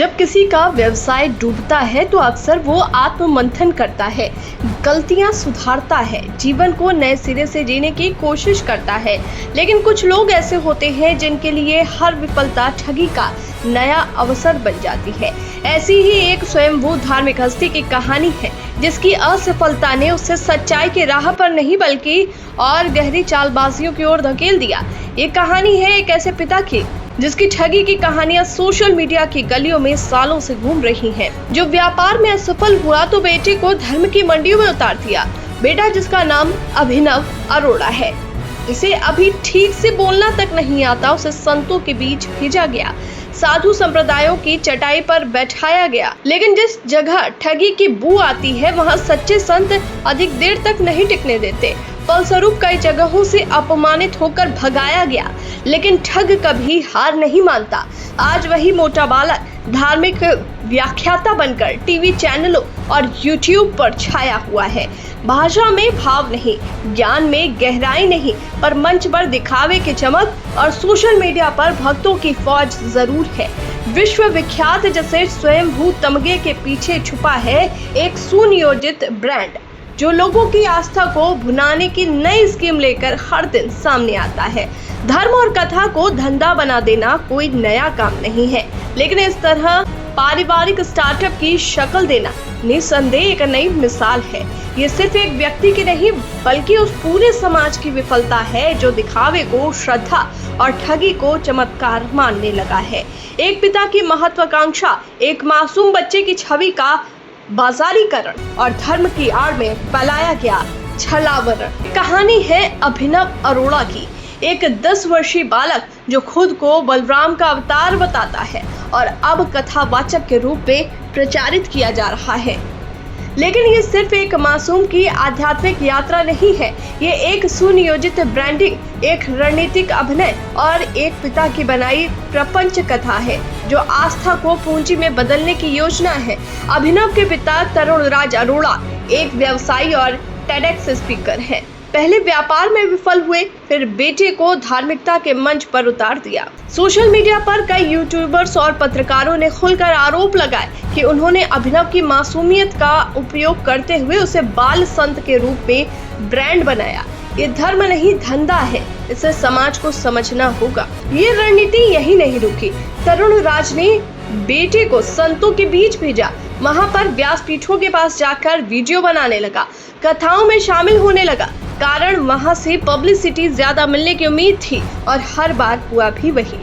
जब किसी का व्यवसाय डूबता है तो अक्सर वो आत्ममंथन करता है, गलतियां सुधारता है, जीवन को नए सिरे से जीने की कोशिश करता है। लेकिन कुछ लोग ऐसे होते हैं जिनके लिए हर विफलता ठगी का नया अवसर बन जाती है। ऐसी ही एक स्वयंभू धार्मिक हस्ती की कहानी है जिसकी असफलता ने उसे सच्चाई की राह पर नहीं बल्कि और गहरी चालबाजियों की ओर धकेल दिया। ये कहानी है एक ऐसे पिता की जिसकी ठगी की कहानियां सोशल मीडिया की गलियों में सालों से घूम रही हैं। जो व्यापार में असफल हुआ तो बेटे को धर्म की मंडियों में उतार दिया। बेटा जिसका नाम अभिनव अरोड़ा है, जिसे अभी ठीक से बोलना तक नहीं आता, उसे संतों के बीच भेजा गया, साधु संप्रदायों की चटाई पर बैठाया गया। लेकिन जिस जगह ठगी की बू आती है वहां सच्चे संत अधिक देर तक नहीं टिकने देते। फलस्वरूप कई जगहों से अपमानित होकर भगाया गया, लेकिन ठग कभी हार नहीं मानता। आज वही मोटा बालक धार्मिक व्याख्याता बनकर टीवी चैनलों और यूट्यूब पर छाया हुआ है। भाषा में भाव नहीं, ज्ञान में गहराई नहीं, पर मंच पर दिखावे की चमक और सोशल मीडिया पर भक्तों की फौज जरूर है। विश्व विख्यात जैसे स्वयंभू तमगे के पीछे छुपा है एक सुनियोजित ब्रांड जो लोगों की आस्था को भुनाने की नई स्कीम लेकर हर दिन सामने आता है। धर्म और कथा को धंधा बना देना कोई नया काम नहीं है, लेकिन इस तरह पारिवारिक स्टार्टअप की शक्ल देना निस्संदेह एक नई मिसाल है। ये सिर्फ एक व्यक्ति की नहीं बल्कि उस पूरे समाज की विफलता है जो दिखावे को श्रद्धा और ठगी को चमत्कार मानने लगा है। एक पिता की महत्वाकांक्षा, एक मासूम बच्चे की छवि का बाजारीकरण और धर्म की आड़ में फैलाया गया छलावरण। कहानी है अभिनव अरोड़ा की, एक 10 वर्षीय बालक जो खुद को बलराम का अवतार बताता है और अब कथावाचक के रूप में प्रचारित किया जा रहा है। लेकिन ये सिर्फ एक मासूम की आध्यात्मिक यात्रा नहीं है, ये एक सुनियोजित ब्रांडिंग, एक रणनीतिक अभिनय और एक पिता की बनाई प्रपंच कथा है जो आस्था को पूंजी में बदलने की योजना है। अभिनव के पिता तरुण राज अरोड़ा एक व्यवसायी और टेडेक्स स्पीकर हैं। पहले व्यापार में विफल हुए, फिर बेटे को धार्मिकता के मंच पर उतार दिया। सोशल मीडिया पर कई यूट्यूबर्स और पत्रकारों ने खुलकर आरोप लगाए कि उन्होंने अभिनव की मासूमियत का उपयोग करते हुए उसे बाल संत के रूप में ब्रांड बनाया। ये धर्म नहीं धंधा है, इसे समाज को समझना होगा। ये रणनीति यही नहीं रुकी। तरुण राज ने बेटे को संतों के बीच भेजा, वहां पर व्यासपीठों के पास जाकर वीडियो बनाने लगा, कथाओं में शामिल होने लगा। कारण वहां से पब्लिसिटी ज्यादा मिलने की उम्मीद थी और हर बार हुआ भी वही।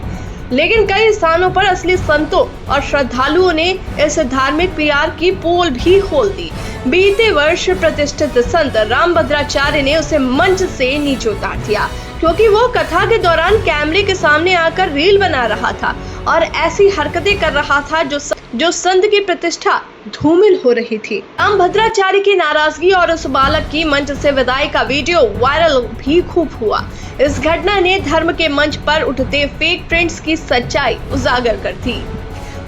लेकिन कई स्थानों पर असली संतों और श्रद्धालुओं ने इस धार्मिक पीआर की पोल भी खोल दी। बीते वर्ष प्रतिष्ठित संत रामभद्राचार्य ने उसे मंच से नीचे उतार दिया क्योंकि वो कथा के दौरान कैमरे के सामने आकर रील बना रहा था और ऐसी हरकतें कर रहा था जो संत की प्रतिष्ठा धूमिल हो रही थी। रामभद्राचार्य की नाराजगी और उस बालक की मंच से विदाई का वीडियो वायरल भी खूब हुआ। इस घटना ने धर्म के मंच पर उठते फेक ट्रेंड्स की सच्चाई उजागर कर दी।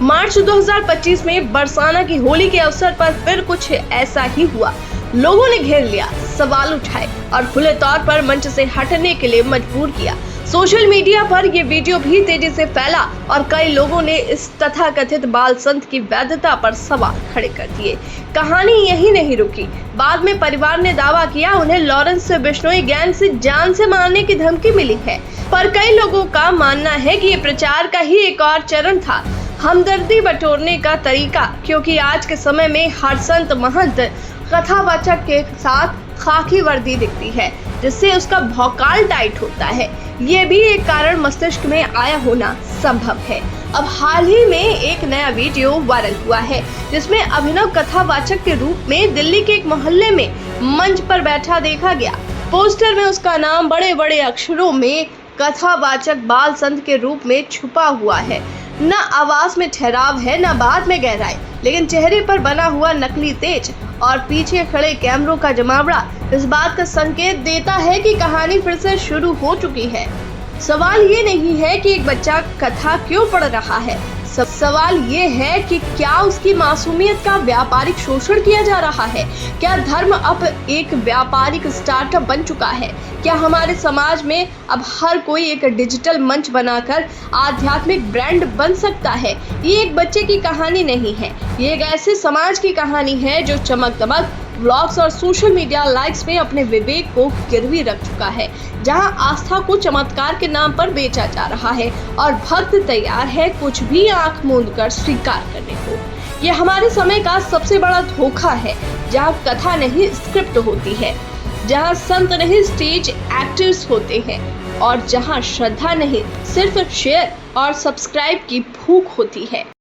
मार्च 2025 में बरसाना की होली के अवसर पर फिर कुछ ऐसा ही हुआ। लोगों ने घेर लिया, सवाल उठाए और खुले तौर पर मंच से हटने के लिए मजबूर किया। सोशल मीडिया पर यह वीडियो भी तेजी से फैला और कई लोगों ने इस तथाकथित बाल संत की वैधता पर सवाल खड़े कर दिए। कहानी यही नहीं रुकी। बाद में परिवार ने दावा किया उन्हें लॉरेंस बिश्नोई गैंग से जान से मारने की धमकी मिली है, पर कई लोगों का मानना है कि ये प्रचार का ही एक और चरण था, हमदर्दी बटोरने का तरीका, क्योंकि आज के समय में हर संत महंत कथावाचक के साथ खाकी वर्दी दिखती है जिससे उसका भौकाल टाइट होता है। ये भी एक कारण मस्तिष्क में आया होना संभव है। अब हाल ही में एक नया वीडियो वायरल हुआ है जिसमें अभिनव कथावाचक के रूप में दिल्ली के एक मोहल्ले में मंच पर बैठा देखा गया। पोस्टर में उसका नाम बड़े बड़े अक्षरों में कथावाचक बाल संत के रूप में छुपा हुआ है। न आवाज में ठहराव है न बात में गहराई, लेकिन चेहरे पर बना हुआ नकली तेज और पीछे खड़े कैमरों का जमावड़ा इस बात का संकेत देता है कि कहानी फिर से शुरू हो चुकी है। सवाल ये नहीं है कि एक बच्चा कथा क्यों पढ़ रहा है, सवाल ये है कि क्या उसकी मासूमियत का व्यापारिक शोषण किया जा रहा है? क्या धर्म अब एक व्यापारिक स्टार्टअप बन चुका है? क्या हमारे समाज में अब हर कोई एक डिजिटल मंच बनाकर आध्यात्मिक ब्रांड बन सकता है? ये एक बच्चे की कहानी नहीं है, ये एक ऐसे समाज की कहानी है जो चमक दमक, व्लॉग्स और सोशल मीडिया लाइक्स में अपने विवेक को गिरवी रख चुका है, जहां आस्था को चमत्कार के नाम पर बेचा जा रहा है और भक्त तैयार है कुछ भी आंख मूंद कर स्वीकार करने को। ये हमारे समय का सबसे बड़ा धोखा है, जहां कथा नहीं स्क्रिप्ट होती है, जहां संत नहीं स्टेज एक्टर्स होते हैं और जहां श्रद्धा नहीं सिर्फ शेयर और सब्सक्राइब की भूख होती है।